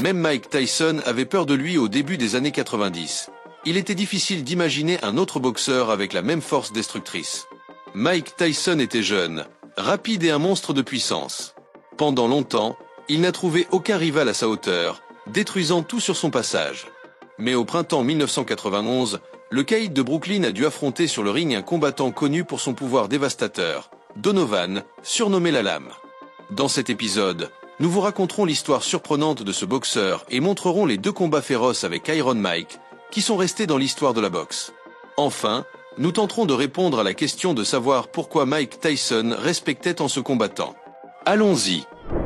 Même Mike Tyson avait peur de lui au début des années 90. Il était difficile d'imaginer un autre boxeur avec la même force destructrice. Mike Tyson était jeune, rapide et un monstre de puissance. Pendant longtemps, il n'a trouvé aucun rival à sa hauteur, détruisant tout sur son passage. Mais au printemps 1991, le caïd de Brooklyn a dû affronter sur le ring un combattant connu pour son pouvoir dévastateur, Donovan, surnommé la Lame. Dans cet épisode, nous vous raconterons l'histoire surprenante de ce boxeur et montrerons les deux combats féroces avec Iron Mike, qui sont restés dans l'histoire de la boxe. Enfin, nous tenterons de répondre à la question de savoir pourquoi Mike Tyson respectait tant ce combattant. Allons-y.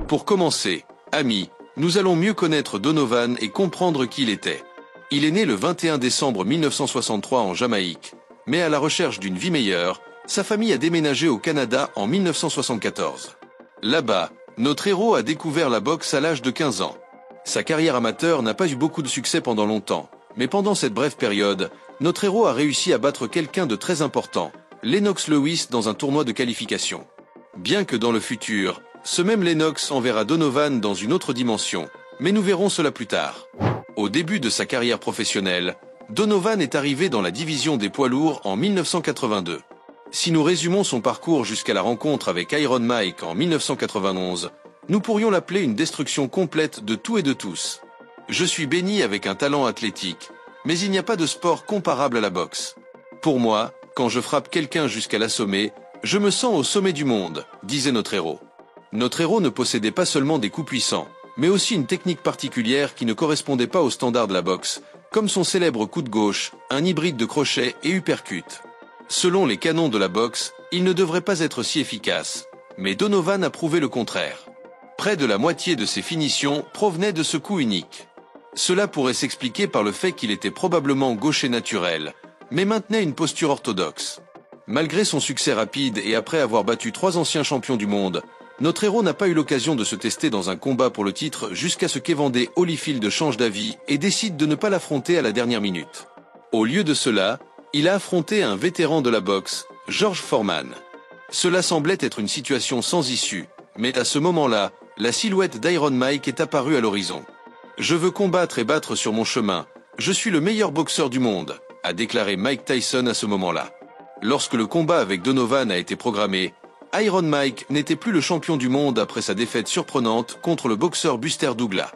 Pour commencer, amis, nous allons mieux connaître Donovan et comprendre qui il était. Il est né le 21 décembre 1963 en Jamaïque, mais à la recherche d'une vie meilleure, sa famille a déménagé au Canada en 1974. Là-bas, notre héros a découvert la boxe à l'âge de 15 ans. Sa carrière amateur n'a pas eu beaucoup de succès pendant longtemps, mais pendant cette brève période, notre héros a réussi à battre quelqu'un de très important, Lennox Lewis, dans un tournoi de qualification. Bien que dans le futur, ce même Lennox enverra Donovan dans une autre dimension, mais nous verrons cela plus tard. Au début de sa carrière professionnelle, Donovan est arrivé dans la division des poids lourds en 1982. Si nous résumons son parcours jusqu'à la rencontre avec Iron Mike en 1991, nous pourrions l'appeler une destruction complète de tout et de tous. Je suis béni avec un talent athlétique, mais il n'y a pas de sport comparable à la boxe. Pour moi, quand je frappe quelqu'un jusqu'à l'assommer, je me sens au sommet du monde, disait notre héros. Notre héros ne possédait pas seulement des coups puissants, mais aussi une technique particulière qui ne correspondait pas aux standards de la boxe, comme son célèbre coup de gauche, un hybride de crochet et uppercut. Selon les canons de la boxe, il ne devrait pas être si efficace, mais Donovan a prouvé le contraire. Près de la moitié de ses finitions provenaient de ce coup unique. Cela pourrait s'expliquer par le fait qu'il était probablement gaucher naturel, mais maintenait une posture orthodoxe. Malgré son succès rapide et après avoir battu 3 anciens champions du monde, notre héros n'a pas eu l'occasion de se tester dans un combat pour le titre jusqu'à ce qu'Evander Holyfield change d'avis et décide de ne pas l'affronter à la dernière minute. Au lieu de cela, il a affronté un vétéran de la boxe, George Foreman. Cela semblait être une situation sans issue, mais à ce moment-là, la silhouette d'Iron Mike est apparue à l'horizon. « Je veux combattre et battre sur mon chemin. Je suis le meilleur boxeur du monde », a déclaré Mike Tyson à ce moment-là. Lorsque le combat avec Donovan a été programmé, Iron Mike n'était plus le champion du monde après sa défaite surprenante contre le boxeur Buster Douglas.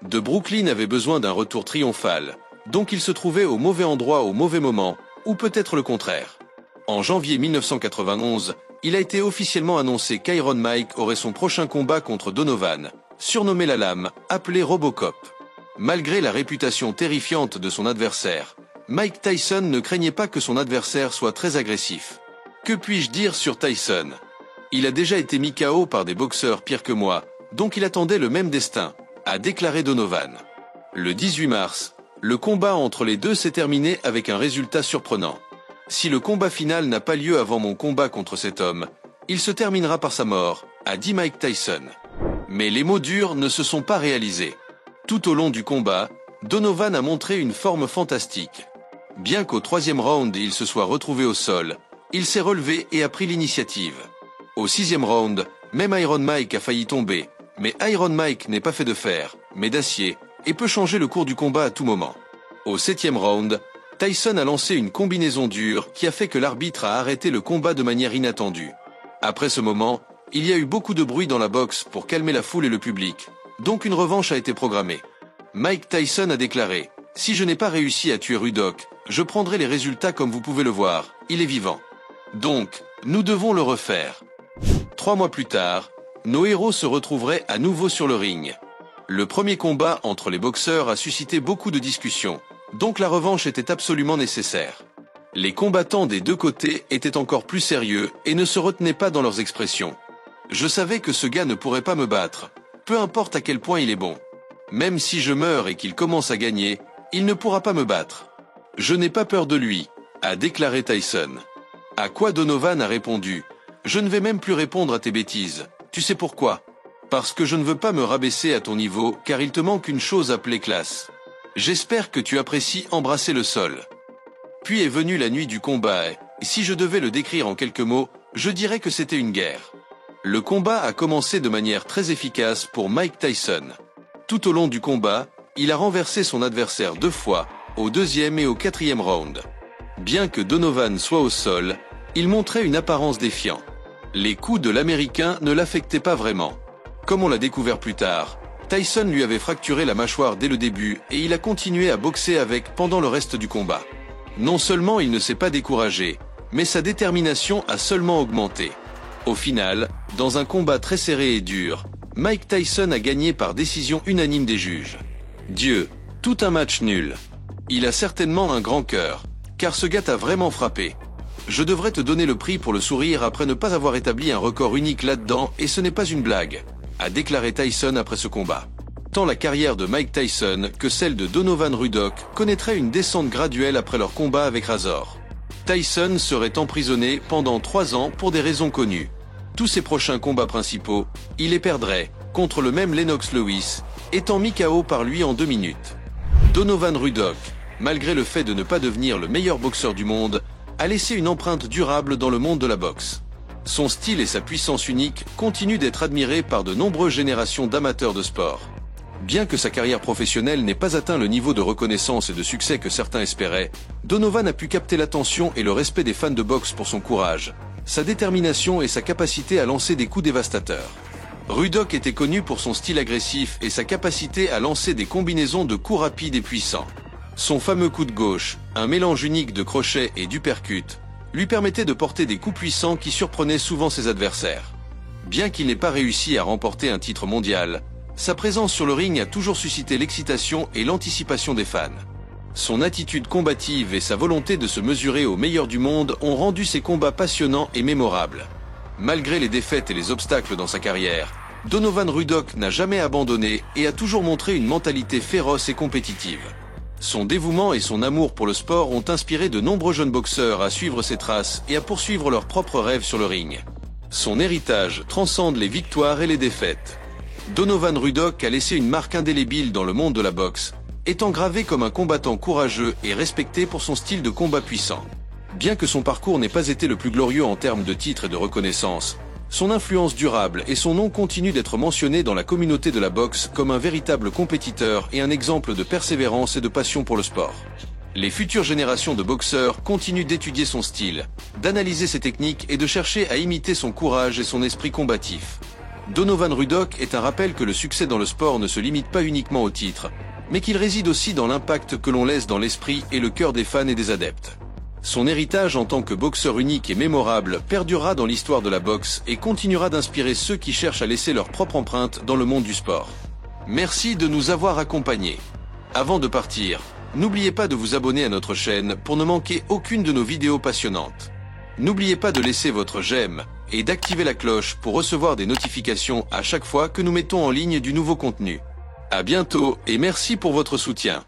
De Brooklyn avait besoin d'un retour triomphal, donc il se trouvait au mauvais endroit au mauvais moment, ou peut-être le contraire. En janvier 1991, il a été officiellement annoncé qu'Iron Mike aurait son prochain combat contre Donovan, surnommé la Lame, appelé Robocop. Malgré la réputation terrifiante de son adversaire, Mike Tyson ne craignait pas que son adversaire soit très agressif. Que puis-je dire sur Tyson ? Il a déjà été mis KO par des boxeurs pires que moi, donc il attendait le même destin, a déclaré Donovan. Le 18 mars, le combat entre les deux s'est terminé avec un résultat surprenant. Si le combat final n'a pas lieu avant mon combat contre cet homme, il se terminera par sa mort, a dit Mike Tyson. Mais les mots durs ne se sont pas réalisés. Tout au long du combat, Donovan a montré une forme fantastique. Bien qu'au 3e round il se soit retrouvé au sol, il s'est relevé et a pris l'initiative. Au 6e round, même Iron Mike a failli tomber, mais Iron Mike n'est pas fait de fer, mais d'acier, et peut changer le cours du combat à tout moment. Au 7e round, Tyson a lancé une combinaison dure qui a fait que l'arbitre a arrêté le combat de manière inattendue. Après ce moment, il y a eu beaucoup de bruit dans la boxe pour calmer la foule et le public, donc une revanche a été programmée. Mike Tyson a déclaré « Si je n'ai pas réussi à tuer Ruddock, je prendrai les résultats comme vous pouvez le voir, il est vivant. Donc, nous devons le refaire. » 3 mois plus tard, nos héros se retrouveraient à nouveau sur le ring. Le premier combat entre les boxeurs a suscité beaucoup de discussions, donc la revanche était absolument nécessaire. Les combattants des deux côtés étaient encore plus sérieux et ne se retenaient pas dans leurs expressions. Je savais que ce gars ne pourrait pas me battre, peu importe à quel point il est bon. Même si je meurs et qu'il commence à gagner, il ne pourra pas me battre. Je n'ai pas peur de lui, a déclaré Tyson. À quoi Donovan a répondu « Je ne vais même plus répondre à tes bêtises. Tu sais pourquoi ? Parce que je ne veux pas me rabaisser à ton niveau car il te manque une chose appelée classe. J'espère que tu apprécies embrasser le sol. » Puis est venue la nuit du combat et si je devais le décrire en quelques mots, je dirais que c'était une guerre. Le combat a commencé de manière très efficace pour Mike Tyson. Tout au long du combat, il a renversé son adversaire 2 fois, au 2e et au 4e round. Bien que Donovan soit au sol, il montrait une apparence défiant. Les coups de l'Américain ne l'affectaient pas vraiment. Comme on l'a découvert plus tard, Tyson lui avait fracturé la mâchoire dès le début et il a continué à boxer avec pendant le reste du combat. Non seulement il ne s'est pas découragé, mais sa détermination a seulement augmenté. Au final, dans un combat très serré et dur, Mike Tyson a gagné par décision unanime des juges. Dieu, tout un match nul. Il a certainement un grand cœur, car ce gars t'a vraiment frappé. Je devrais te donner le prix pour le sourire après ne pas avoir établi un record unique là-dedans et ce n'est pas une blague, a déclaré Tyson après ce combat. Tant la carrière de Mike Tyson que celle de Donovan Ruddock connaîtraient une descente graduelle après leur combat avec Razor. Tyson serait emprisonné pendant 3 ans pour des raisons connues. Tous ses prochains combats principaux, il les perdrait, contre le même Lennox Lewis, étant mis KO par lui en 2 minutes. Donovan Ruddock, malgré le fait de ne pas devenir le meilleur boxeur du monde, a laissé une empreinte durable dans le monde de la boxe. Son style et sa puissance unique continuent d'être admirés par de nombreuses générations d'amateurs de sport. Bien que sa carrière professionnelle n'ait pas atteint le niveau de reconnaissance et de succès que certains espéraient, Donovan a pu capter l'attention et le respect des fans de boxe pour son courage, sa détermination et sa capacité à lancer des coups dévastateurs. Ruddock était connu pour son style agressif et sa capacité à lancer des combinaisons de coups rapides et puissants. Son fameux coup de gauche, un mélange unique de crochet et d'uppercut, lui permettait de porter des coups puissants qui surprenaient souvent ses adversaires. Bien qu'il n'ait pas réussi à remporter un titre mondial, sa présence sur le ring a toujours suscité l'excitation et l'anticipation des fans. Son attitude combative et sa volonté de se mesurer aux meilleurs du monde ont rendu ses combats passionnants et mémorables. Malgré les défaites et les obstacles dans sa carrière, Donovan Ruddock n'a jamais abandonné et a toujours montré une mentalité féroce et compétitive. Son dévouement et son amour pour le sport ont inspiré de nombreux jeunes boxeurs à suivre ses traces et à poursuivre leurs propres rêves sur le ring. Son héritage transcende les victoires et les défaites. Donovan Ruddock a laissé une marque indélébile dans le monde de la boxe, étant gravé comme un combattant courageux et respecté pour son style de combat puissant. Bien que son parcours n'ait pas été le plus glorieux en termes de titres et de reconnaissance, son influence durable et son nom continuent d'être mentionnés dans la communauté de la boxe comme un véritable compétiteur et un exemple de persévérance et de passion pour le sport. Les futures générations de boxeurs continuent d'étudier son style, d'analyser ses techniques et de chercher à imiter son courage et son esprit combatif. Donovan Ruddock est un rappel que le succès dans le sport ne se limite pas uniquement au titre, mais qu'il réside aussi dans l'impact que l'on laisse dans l'esprit et le cœur des fans et des adeptes. Son héritage en tant que boxeur unique et mémorable perdurera dans l'histoire de la boxe et continuera d'inspirer ceux qui cherchent à laisser leur propre empreinte dans le monde du sport. Merci de nous avoir accompagnés. Avant de partir, n'oubliez pas de vous abonner à notre chaîne pour ne manquer aucune de nos vidéos passionnantes. N'oubliez pas de laisser votre j'aime et d'activer la cloche pour recevoir des notifications à chaque fois que nous mettons en ligne du nouveau contenu. À bientôt et merci pour votre soutien.